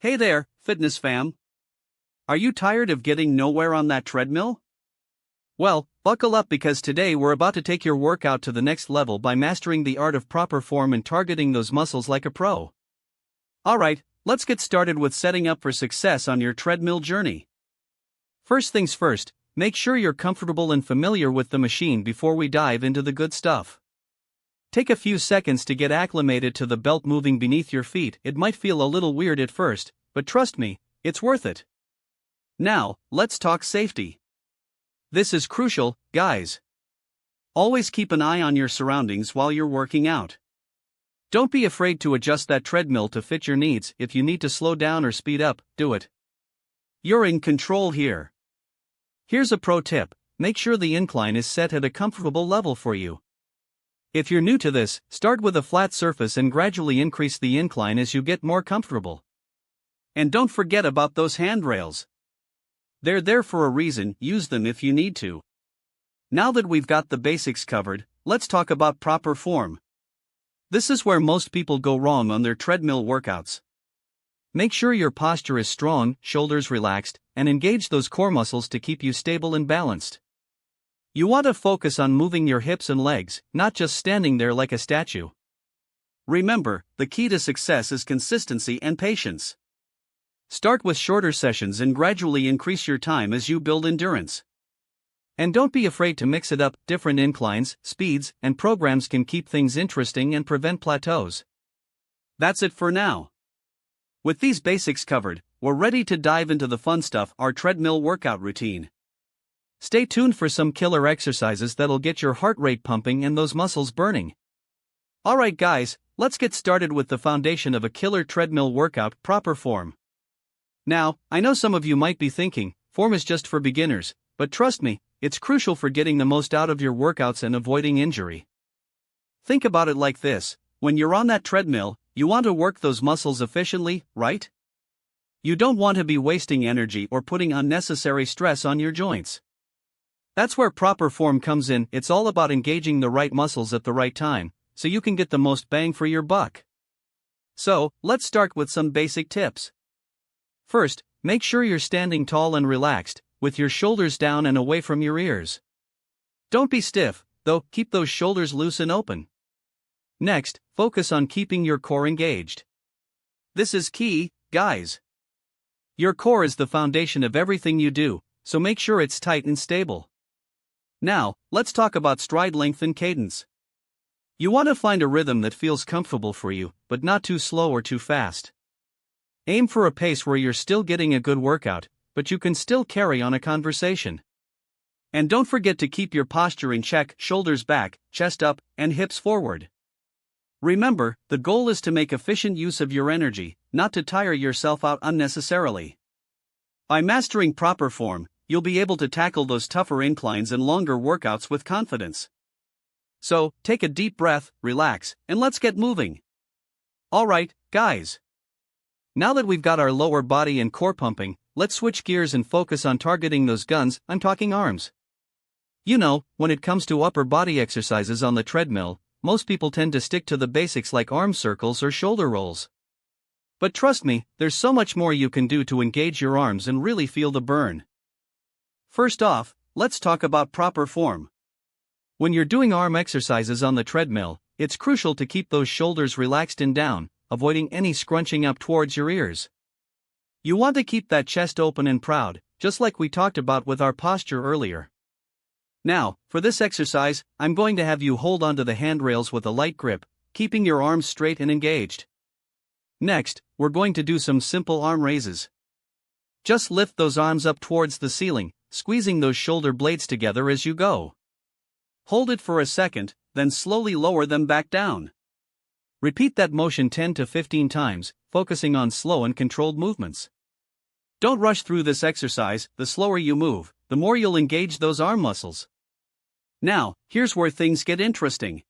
Hey there, fitness fam. Are you tired of getting nowhere on that treadmill? Well, buckle up because today we're about to take your workout to the next level by mastering the art of proper form and targeting those muscles like a pro. Alright, let's get started with setting up for success on your treadmill journey. First things first, make sure you're comfortable and familiar with the machine before we dive into the good stuff. Take a few seconds to get acclimated to the belt moving beneath your feet. It might feel a little weird at first, but trust me, it's worth it. Now, let's talk safety. This is crucial, guys. Always keep an eye on your surroundings while you're working out. Don't be afraid to adjust that treadmill to fit your needs. If you need to slow down or speed up, do it. You're in control here. Here's a pro tip: make sure the incline is set at a comfortable level for you. If you're new to this, start with a flat surface and gradually increase the incline as you get more comfortable. And don't forget about those handrails. They're there for a reason. Use them if you need to. Now that we've got the basics covered, let's talk about proper form. This is where most people go wrong on their treadmill workouts. Make sure your posture is strong, shoulders relaxed, and engage those core muscles to keep you stable and balanced. You want to focus on moving your hips and legs, not just standing there like a statue. Remember, the key to success is consistency and patience. Start with shorter sessions and gradually increase your time as you build endurance. And don't be afraid to mix it up. Different inclines, speeds, and programs can keep things interesting and prevent plateaus. That's it for now. With these basics covered, we're ready to dive into the fun stuff: our treadmill workout routine. Stay tuned for some killer exercises that'll get your heart rate pumping and those muscles burning. Alright guys, let's get started with the foundation of a killer treadmill workout: proper form. Now, I know some of you might be thinking, form is just for beginners, but trust me, it's crucial for getting the most out of your workouts and avoiding injury. Think about it like this: when you're on that treadmill, you want to work those muscles efficiently, right? You don't want to be wasting energy or putting unnecessary stress on your joints. That's where proper form comes in. It's all about engaging the right muscles at the right time, so you can get the most bang for your buck. So, let's start with some basic tips. First, make sure you're standing tall and relaxed, with your shoulders down and away from your ears. Don't be stiff, though. Keep those shoulders loose and open. Next, focus on keeping your core engaged. This is key, guys. Your core is the foundation of everything you do, so make sure it's tight and stable. Now, let's talk about stride length and cadence. You want to find a rhythm that feels comfortable for you, but not too slow or too fast. Aim for a pace where you're still getting a good workout, but you can still carry on a conversation. And don't forget to keep your posture in check: shoulders back, chest up, and hips forward. Remember, the goal is to make efficient use of your energy, not to tire yourself out unnecessarily. By mastering proper form, you'll be able to tackle those tougher inclines and longer workouts with confidence. So, take a deep breath, relax, and let's get moving. Alright, guys. Now that we've got our lower body and core pumping, let's switch gears and focus on targeting those guns. I'm talking arms. You know, when it comes to upper body exercises on the treadmill, most people tend to stick to the basics like arm circles or shoulder rolls. But trust me, there's so much more you can do to engage your arms and really feel the burn. First off, let's talk about proper form. When you're doing arm exercises on the treadmill, it's crucial to keep those shoulders relaxed and down, avoiding any scrunching up towards your ears. You want to keep that chest open and proud, just like we talked about with our posture earlier. Now, for this exercise, I'm going to have you hold onto the handrails with a light grip, keeping your arms straight and engaged. Next, we're going to do some simple arm raises. Just lift those arms up towards the ceiling, squeezing those shoulder blades together as you go. Hold it for a second, then slowly lower them back down. Repeat that motion 10 to 15 times, focusing on slow and controlled movements. Don't rush through this exercise. The slower you move, the more you'll engage those arm muscles. Now, here's where things get interesting.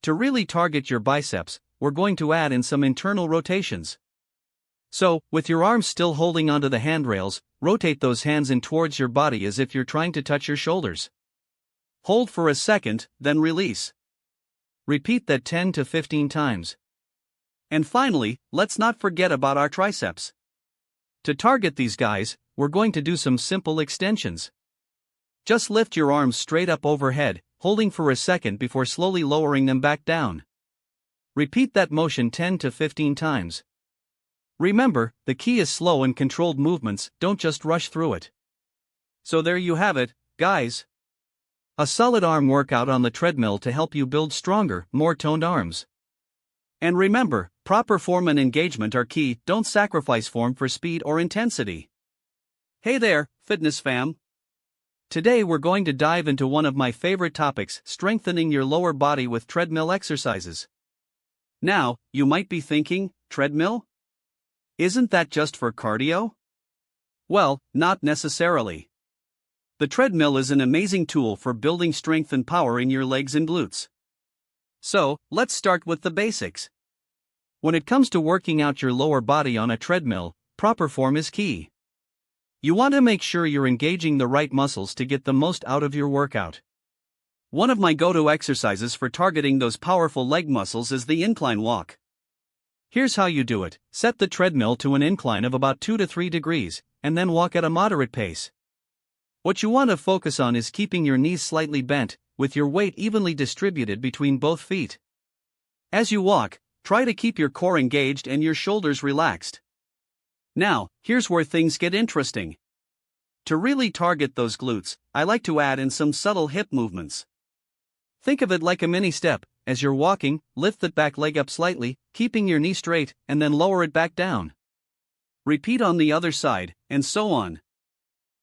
To really target your biceps, we're going to add in some internal rotations. So, with your arms still holding onto the handrails, rotate those hands in towards your body as if you're trying to touch your shoulders. Hold for a second, then release. Repeat that 10 to 15 times. And finally, let's not forget about our triceps. To target these guys, we're going to do some simple extensions. Just lift your arms straight up overhead, holding for a second before slowly lowering them back down. Repeat that motion 10 to 15 times. Remember, the key is slow and controlled movements, don't just rush through it. So there you have it, guys. A solid arm workout on the treadmill to help you build stronger, more toned arms. And remember, proper form and engagement are key, don't sacrifice form for speed or intensity. Hey there, fitness fam. Today we're going to dive into one of my favorite topics, strengthening your lower body with treadmill exercises. Now, you might be thinking, treadmill? Isn't that just for cardio? Well, not necessarily. The treadmill is an amazing tool for building strength and power in your legs and glutes. So, let's start with the basics. When it comes to working out your lower body on a treadmill, proper form is key. You want to make sure you're engaging the right muscles to get the most out of your workout. One of my go-to exercises for targeting those powerful leg muscles is the incline walk. Here's how you do it. Set the treadmill to an incline of about 2 to 3 degrees, and then walk at a moderate pace. What you want to focus on is keeping your knees slightly bent, with your weight evenly distributed between both feet. As you walk, try to keep your core engaged and your shoulders relaxed. Now, here's where things get interesting. To really target those glutes, I like to add in some subtle hip movements. Think of it like a mini step. As you're walking, lift that back leg up slightly, keeping your knee straight, and then lower it back down. Repeat on the other side, and so on.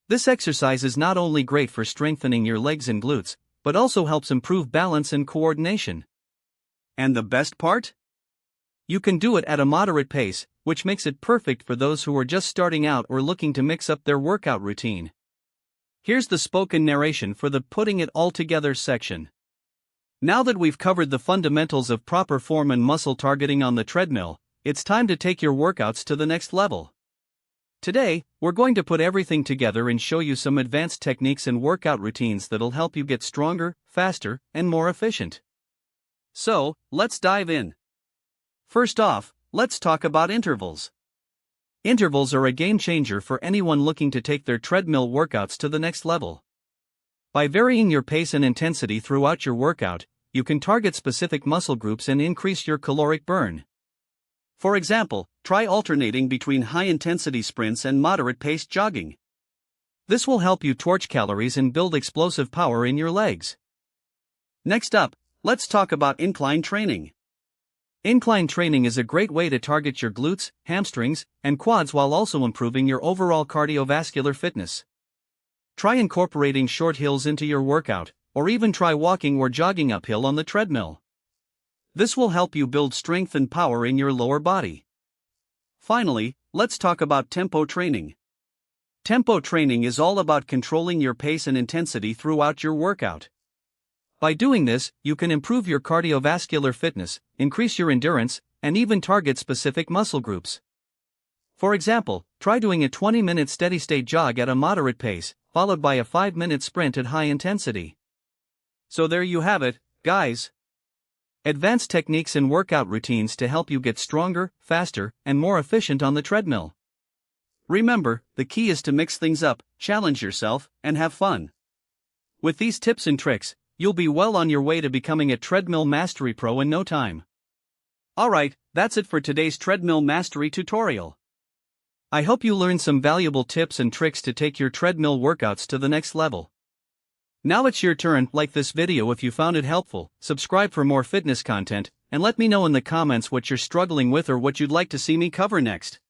This exercise is not only great for strengthening your legs and glutes, but also helps improve balance and coordination. And the best part? You can do it at a moderate pace, which makes it perfect for those who are just starting out or looking to mix up their workout routine. Here's the spoken narration for the putting it all together section. Now that we've covered the fundamentals of proper form and muscle targeting on the treadmill, it's time to take your workouts to the next level. Today, we're going to put everything together and show you some advanced techniques and workout routines that'll help you get stronger, faster, and more efficient. So, let's dive in. First off, let's talk about intervals. Intervals are a game changer for anyone looking to take their treadmill workouts to the next level. By varying your pace and intensity throughout your workout, you can target specific muscle groups and increase your caloric burn. For example, try alternating between high-intensity sprints and moderate-paced jogging. This will help you torch calories and build explosive power in your legs. Next up, let's talk about incline training. Incline training is a great way to target your glutes, hamstrings, and quads while also improving your overall cardiovascular fitness. Try incorporating short hills into your workout, or even try walking or jogging uphill on the treadmill. This will help you build strength and power in your lower body. Finally, let's talk about tempo training. Tempo training is all about controlling your pace and intensity throughout your workout. By doing this, you can improve your cardiovascular fitness, increase your endurance, and even target specific muscle groups. For example, try doing a 20-minute steady-state jog at a moderate pace, followed by a 5-minute sprint at high intensity. So there you have it, guys. Advanced techniques and workout routines to help you get stronger, faster, and more efficient on the treadmill. Remember, the key is to mix things up, challenge yourself, and have fun. With these tips and tricks, you'll be well on your way to becoming a treadmill mastery pro in no time. Alright, that's it for today's treadmill mastery tutorial. I hope you learned some valuable tips and tricks to take your treadmill workouts to the next level. Now it's your turn. Like this video if you found it helpful, subscribe for more fitness content, and let me know in the comments what you're struggling with or what you'd like to see me cover next.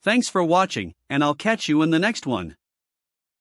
Thanks for watching, and I'll catch you in the next one.